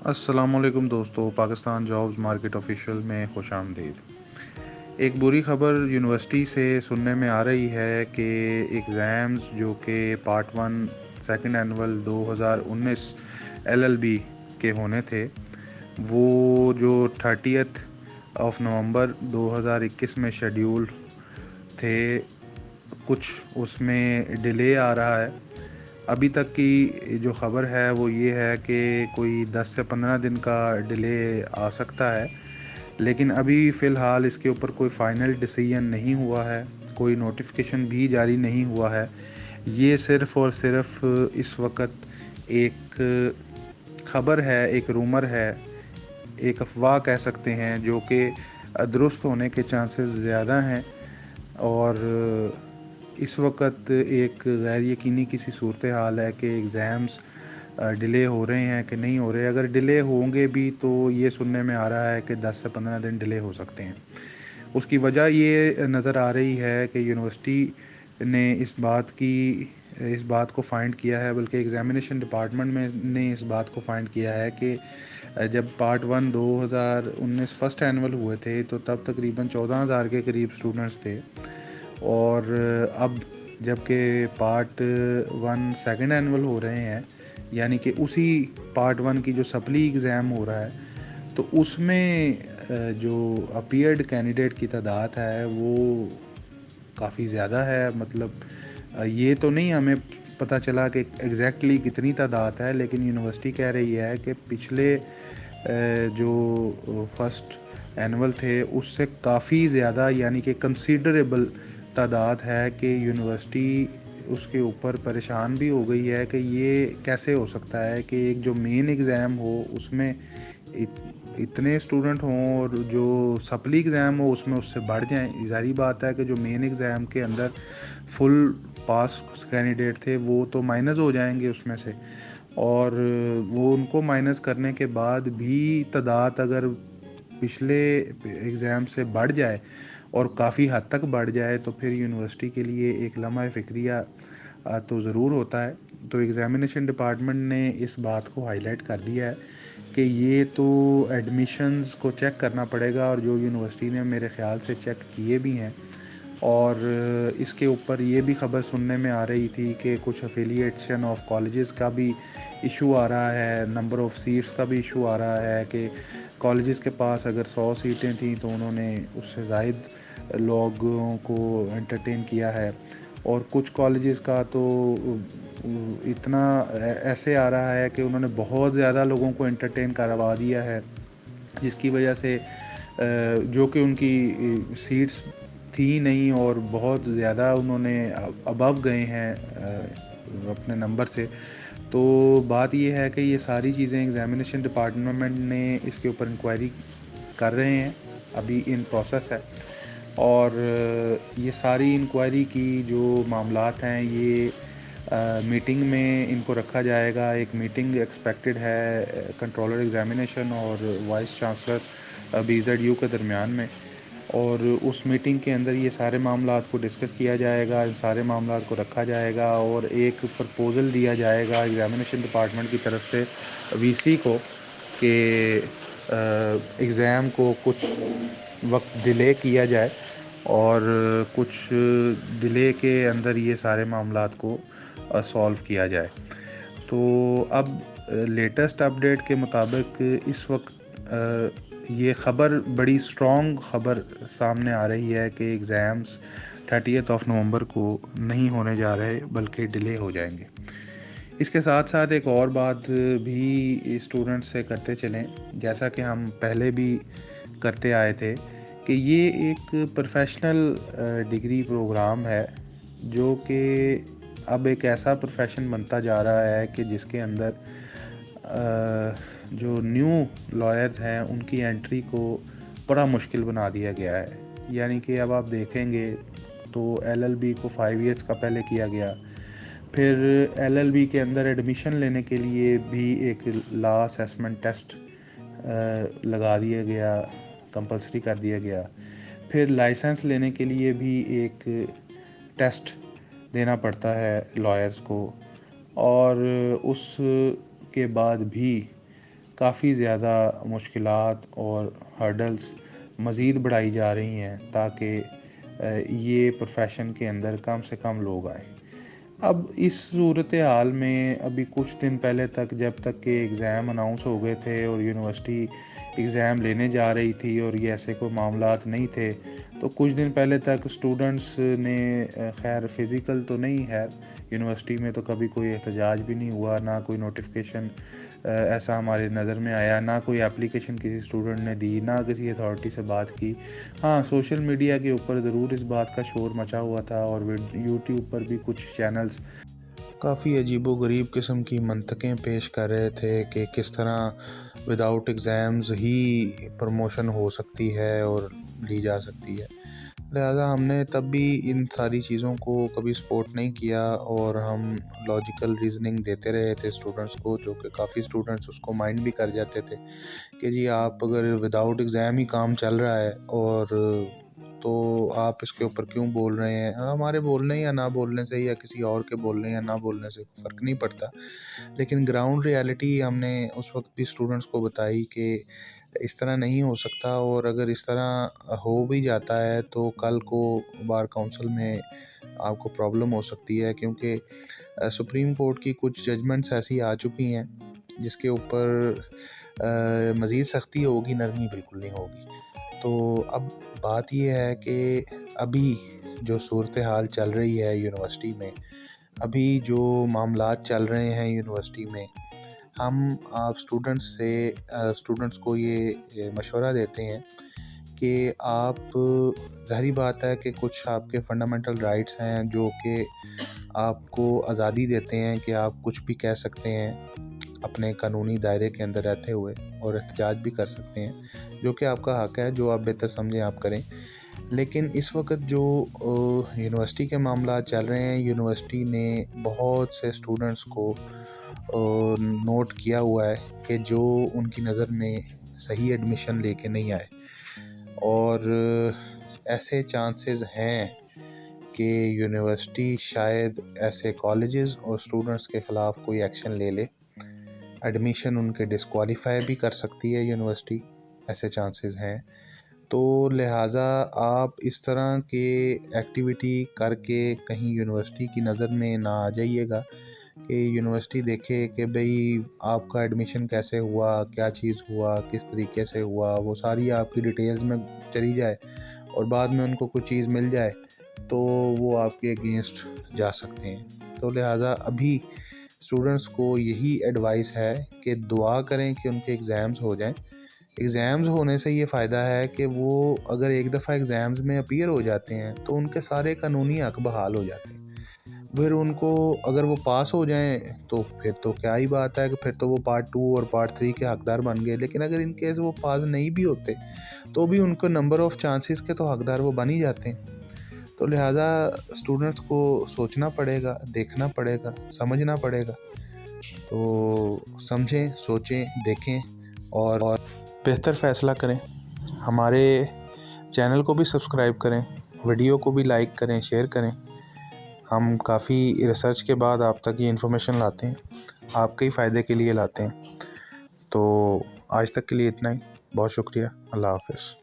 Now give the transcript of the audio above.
السلام علیکم دوستو، پاکستان جابز مارکیٹ آفیشیل میں خوش آمدید۔ ایک بری خبر یونیورسٹی سے سننے میں آ رہی ہے کہ ایگزامز جو کہ پارٹ 1 سیکنڈ اینول 2019 LLB کے ہونے تھے، وہ جو 30 نومبر 2021 میں شیڈیول تھے، کچھ اس میں ڈیلے آ رہا ہے۔ ابھی تک کی جو خبر ہے وہ یہ ہے کہ کوئی 10 سے 15 دن کا ڈیلے آ سکتا ہے، لیکن ابھی فی الحال اس کے اوپر کوئی فائنل ڈیسیژن نہیں ہوا ہے، کوئی نوٹیفیکیشن بھی جاری نہیں ہوا ہے۔ یہ صرف اور صرف اس وقت ایک خبر ہے، ایک رومر ہے، ایک افواہ کہہ سکتے ہیں، جو کہ درست ہونے کے چانسز زیادہ ہیں، اور اس وقت ایک غیر یقینی کسی صورتحال ہے کہ ایگزامز ڈیلے ہو رہے ہیں کہ نہیں ہو رہے۔ اگر ڈیلے ہوں گے بھی تو یہ سننے میں آ رہا ہے کہ 10 سے 15 دن ڈیلے ہو سکتے ہیں۔ اس کی وجہ یہ نظر آ رہی ہے کہ یونیورسٹی نے اس بات کو فائنڈ کیا ہے، بلکہ ایگزامینیشن ڈپارٹمنٹ میں نے اس بات کو فائنڈ کیا ہے کہ جب پارٹ 1 2019 فرسٹ اینول ہوئے تھے تو تب تقریباً 14,000 کے قریب اسٹوڈنٹس تھے، اور اب جب کہ پارٹ 1 سیکنڈ اینول ہو رہے ہیں، یعنی کہ اسی پارٹ 1 کی جو سپلی ایگزام ہو رہا ہے، تو اس میں جو اپیئرڈ کینڈیڈیٹ کی تعداد ہے وہ کافی زیادہ ہے۔ مطلب یہ تو نہیں ہمیں پتہ چلا کہ ایگزیکٹلی کتنی تعداد ہے، لیکن یونیورسٹی کہہ رہی ہے کہ پچھلے جو فرسٹ اینول تھے اس سے کافی زیادہ، یعنی کہ کنسیڈریبل تعداد ہے، کہ یونیورسٹی اس کے اوپر پریشان بھی ہو گئی ہے کہ یہ کیسے ہو سکتا ہے کہ ایک جو مین ایگزام ہو اس میں اتنے اسٹوڈنٹ ہوں، اور جو سپلی ایگزام ہو اس میں اس سے بڑھ جائیں۔ ظاہری بات ہے کہ جو مین ایگزام کے اندر فل پاس کینڈیڈیٹ تھے وہ تو مائنس ہو جائیں گے اس میں سے، اور وہ ان کو مائنس کرنے کے بعد بھی تعداد اگر پچھلے ایگزام سے بڑھ جائے اور کافی حد تک بڑھ جائے تو پھر یونیورسٹی کے لیے ایک لمحہ فکریہ تو ضرور ہوتا ہے۔ تو ایگزامینیشن ڈپارٹمنٹ نے اس بات کو ہائی لائٹ کر دیا ہے کہ یہ تو ایڈمیشنز کو چیک کرنا پڑے گا، اور جو یونیورسٹی نے میرے خیال سے چیک کیے بھی ہیں، اور اس کے اوپر یہ بھی خبر سننے میں آ رہی تھی کہ کچھ افیلیٹیشن آف کالجز کا بھی ایشو آ رہا ہے، نمبر آف سیٹس کا بھی ایشو آ رہا ہے، کہ کالجز کے پاس اگر 100 سیٹیں تھیں تو انہوں نے اس سے زائد لوگوں کو انٹرٹین کیا ہے، اور کچھ کالجز کا تو اتنا ایسے آ رہا ہے کہ انہوں نے بہت زیادہ لوگوں کو انٹرٹین کروا دیا ہے، جس کی وجہ سے جو کہ ان کی سیٹس تھی نہیں اور بہت زیادہ انہوں نے ابو گئے ہیں اپنے نمبر سے۔ تو بات یہ ہے کہ یہ ساری چیزیں ایگزامینیشن ڈپارٹمنٹ نے اس کے اوپر انکوائری کر رہے ہیں، ابھی ان پروسیس ہے، اور یہ ساری انکوائری کی جو معاملات ہیں یہ میٹنگ میں ان کو رکھا جائے گا۔ ایک میٹنگ ایکسپیکٹڈ ہے کنٹرولر ایگزامینیشن اور وائس چانسلر BZU کے درمیان میں، اور اس میٹنگ کے اندر یہ سارے معاملات کو ڈسکس کیا جائے گا، ان سارے معاملات کو رکھا جائے گا، اور ایک پرپوزل دیا جائے گا ایگزامینیشن ڈپارٹمنٹ کی طرف سے VC کو کہ ایگزام کو کچھ وقت ڈیلے کیا جائے، اور کچھ ڈیلے کے اندر یہ سارے معاملات کو سولو کیا جائے۔ تو اب لیٹسٹ اپڈیٹ کے مطابق اس وقت یہ خبر بڑی سٹرونگ خبر سامنے آ رہی ہے کہ ایگزامز 30 نومبر کو نہیں ہونے جا رہے بلکہ ڈیلے ہو جائیں گے۔ اس کے ساتھ ساتھ ایک اور بات بھی اسٹوڈنٹ سے کرتے چلیں، جیسا کہ ہم پہلے بھی کرتے آئے تھے، کہ یہ ایک پروفیشنل ڈگری پروگرام ہے جو کہ اب ایک ایسا پروفیشن بنتا جا رہا ہے کہ جس کے اندر جو نیو لائرز ہیں ان کی انٹری کو بڑا مشکل بنا دیا گیا ہے۔ یعنی کہ اب آپ دیکھیں گے تو LLB کو 5 ایئرس کا پہلے کیا گیا، پھر LLB کے اندر ایڈمیشن لینے کے لیے بھی ایک لا اسیسمنٹ ٹیسٹ لگا دیا گیا، کمپلسری کر دیا گیا، پھر لائسنس لینے کے لیے بھی ایک ٹیسٹ دینا پڑتا ہے لائرز کو، اور اس کے بعد بھی کافی زیادہ مشکلات اور ہرڈلز مزید بڑھائی جا رہی ہیں تاکہ یہ پروفیشن کے اندر کم سے کم لوگ آئیں۔ اب اس صورتحال میں ابھی کچھ دن پہلے تک، جب تک کہ ایگزام اناؤنس ہو گئے تھے اور یونیورسٹی ایگزام لینے جا رہی تھی اور یہ ایسے کوئی معاملات نہیں تھے، تو کچھ دن پہلے تک اسٹوڈنٹس نے خیر فزیکل تو نہیں، یونیورسٹی میں تو کبھی کوئی احتجاج بھی نہیں ہوا، نہ کوئی نوٹیفیکیشن ایسا ہمارے نظر میں آیا، نہ کوئی اپلیکیشن کسی اسٹوڈنٹ نے دی، نہ کسی اتھارٹی سے بات کی۔ ہاں، سوشل میڈیا کے اوپر ضرور اس بات کا شور مچا ہوا تھا اور یوٹیوب پر بھی کچھ چینلز کافی عجیب و غریب قسم کی منطقیں پیش کر رہے تھے کہ کس طرح وداؤٹ ایگزامز ہی پروموشن ہو سکتی ہے اور لی جا سکتی ہے۔ لہٰذا ہم نے تب بھی ان ساری چیزوں کو کبھی سپورٹ نہیں کیا اور ہم لاجیکل ریزننگ دیتے رہے تھے اسٹوڈنٹس کو، جو کہ کافی اسٹوڈنٹس اس کو مائنڈ بھی کر جاتے تھے کہ جی آپ اگر وداؤٹ ایگزام ہی کام چل رہا ہے اور تو آپ اس کے اوپر کیوں بول رہے ہیں؟ ہمارے بولنے یا نہ بولنے سے یا کسی اور کے بولنے یا نہ بولنے سے فرق نہیں پڑتا، لیکن گراؤنڈ ریالٹی ہم نے اس وقت بھی اسٹوڈنٹس کو بتائی کہ اس طرح نہیں ہو سکتا، اور اگر اس طرح ہو بھی جاتا ہے تو کل کو بار کونسل میں آپ کو پرابلم ہو سکتی ہے، کیونکہ سپریم کورٹ کی کچھ ججمنٹس ایسی آ چکی ہیں جس کے اوپر مزید سختی ہوگی، نرمی بالکل نہیں ہوگی۔ تو اب بات یہ ہے کہ ابھی جو صورتحال چل رہی ہے یونیورسٹی میں، ابھی جو معاملات چل رہے ہیں یونیورسٹی میں، ہم آپ اسٹوڈنٹس کو یہ مشورہ دیتے ہیں کہ آپ، ظاہری بات ہے کہ کچھ آپ کے فنڈامنٹل رائٹس ہیں جو کہ آپ کو آزادی دیتے ہیں کہ آپ کچھ بھی کہہ سکتے ہیں اپنے قانونی دائرے کے اندر رہتے ہوئے، اور احتجاج بھی کر سکتے ہیں، جو کہ آپ کا حق ہے، جو آپ بہتر سمجھیں آپ کریں۔ لیکن اس وقت جو یونیورسٹی کے معاملات چل رہے ہیں، یونیورسٹی نے بہت سے اسٹوڈنٹس کو نوٹ کیا ہوا ہے کہ جو ان کی نظر میں صحیح ایڈمیشن لے کے نہیں آئے، اور ایسے چانسز ہیں کہ یونیورسٹی شاید ایسے کالجز اور اسٹوڈنٹس کے خلاف کوئی ایکشن لے لے، ایڈمیشن ان کے ڈسکوالیفائی بھی کر سکتی ہے یونیورسٹی، ایسے چانسز ہیں۔ تو لہٰذا آپ اس طرح کے ایکٹیویٹی کر کے کہیں یونیورسٹی کی نظر میں نہ آ جائیے گا کہ یونیورسٹی دیکھے کہ بھئی آپ کا ایڈمیشن کیسے ہوا، کیا چیز ہوا، کس طریقے سے ہوا، وہ ساری آپ کی ڈیٹیلز میں چلی جائے اور بعد میں ان کو کوئی چیز مل جائے تو وہ آپ کے اگینسٹ جا سکتے ہیں۔ تو لہٰذا ابھی اسٹوڈنٹس کو یہی ایڈوائس ہے کہ دعا کریں کہ ان کے ایگزامز ہو جائیں۔ ایگزامز ہونے سے یہ فائدہ ہے کہ وہ اگر ایک دفعہ ایگزامز میں اپیئر ہو جاتے ہیں تو ان کے سارے قانونی حق بحال ہو جاتے ہیں۔ پھر ان کو اگر وہ پاس ہو جائیں تو پھر تو کیا ہی بات ہے کہ پھر تو وہ پارٹ 2 اور پارٹ 3 کے حقدار بن گئے، لیکن اگر ان کیس وہ پاس نہیں بھی ہوتے تو بھی ان کو نمبر آف چانسز کے تو حقدار وہ بن ہی جاتے ہیں۔ تو لہٰذا اسٹوڈنٹس کو سوچنا پڑے گا، دیکھنا پڑے گا، سمجھنا پڑے گا۔ تو سمجھیں، سوچیں، دیکھیں اور بہتر فیصلہ کریں۔ ہمارے چینل کو بھی سبسکرائب کریں، ویڈیو کو بھی لائک کریں، شیئر کریں۔ ہم کافی ریسرچ کے بعد آپ تک یہ انفارمیشن لاتے ہیں، آپ کے ہی فائدے کے لیے لاتے ہیں۔ تو آج تک کے لیے اتنا ہی، بہت شکریہ، اللہ حافظ۔